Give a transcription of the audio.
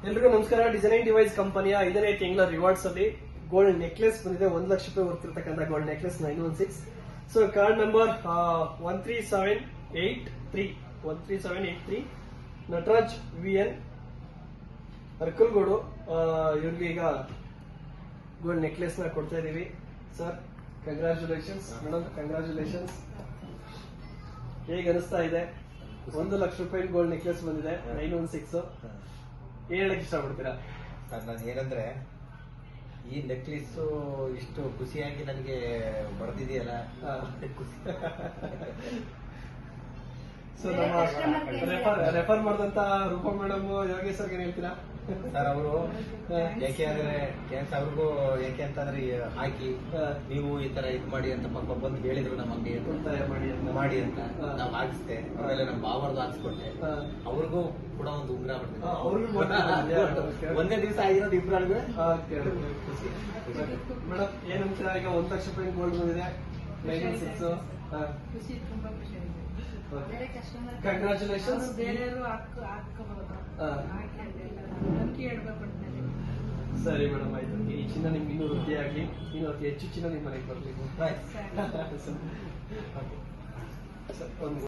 ಎಲ್ರಿಗೂ ನಮಸ್ಕಾರ. Designing device ಕಂಪನಿಯ 5ನೇ ತಿಂಗಳ ರಿವಾರ್ಡ್ಸ್ ಅಲ್ಲಿ ಗೋಲ್ಡ್ ನೆಕ್ಲೆಸ್ ಬಂದಿದೆ. 1 ಲಕ್ಷ ರೂಪಾಯಿ ವರ್ತಿರ್ತಕ್ಕಂಥ gold necklace 916. So card number 13783 Nataraj VN Arkalgud. ಇವ್ರಿಗೆ ಈಗ ಗೋಲ್ಡ್ ನೆಕ್ಲೆಸ್ ನ ಕೊಡ್ತಾ ಇದೀವಿ. Sir congratulations. Madam congratulations. ಹೇಗೆ ಅನಿಸ್ತಾ ಇದೆ? 1 ಲಕ್ಷ ರೂಪಾಯಿ ಗೋಲ್ಡ್ ನೆಕ್ಲೆಸ್ ಬಂದಿದೆ 916. ಏನ್ ಹೇಳಕ್ ಇಷ್ಟಪಡ್ತೀರಾ? ನಾನು ಏನಂದ್ರೆ ಈ ನೆಕ್ಲೆಸ್ ಇಷ್ಟು ಖುಷಿಯಾಗಿ ನನಗೆ ಬರೆದಿದೆಯಲ್ಲ, ಸೊ ನಮ್ಮ ರೆಫರ್ ಮಾಡಿದಂತ ರೂಪಾ ಮೇಡಮ್, ಯೋಗೇಶ್ ಸರ್ಗೆ ಏನ್ ಹೇಳ್ತೀರಾ? ಸರ್ ಅವರು ಯಾಕೆ ಅಂದ್ರೆ ಅವ್ರಿಗೂ ಯಾಕೆ ಅಂತಂದ್ರೆ ಹಾಕಿ ನೀವು ಈ ತರ ಇದು ಮಾಡಿ ಅಂತ ಪಾಪ ಬಂದು ಹೇಳಿದ್ರು ನಮ್ಮ ಅಂಗಡಿ ಮಾಡಿ ಅಂತ ನಾವು ಹಾಕಿಸ್ದೆ. ಆಮೇಲೆ ನಮ್ಮ ಬಾವರ್ದು ಹಾಕ್ಸ್ಕೊಟ್ಟೆ. ಅವ್ರಿಗೂ ಕೂಡ ಒಂದು ಉಂಗ್ರ ಒಂದೇ ದಿವಸ ಆಗಿರೋದು ಇಬ್ಬರಿಗೂ. ಮೇಡಮ್ ಏನಂತೀರಾ? ಈಗ 1 ಲಕ್ಷ ರೂಪಾಯಿ ಗೋಲ್ಡ್ ಬಂದಿದೆ 916. ಕಂಗ್ರಾಚುಲೇಷನ್ಸ್. ಸರಿ ಮೇಡಮ್, ಆಯ್ತು. ಈ ಚಿನ್ನ ನಿಮ್ಗೆ ಇನ್ನೂ ವೃದ್ಧಿ ಆಗ್ಲಿ, ಇನ್ನೂ ಅತಿ ಹೆಚ್ಚು ಚಿನ್ನ ನಿಮ್ಮ ಮನೆಗೆ ಬರ್ಲಿ.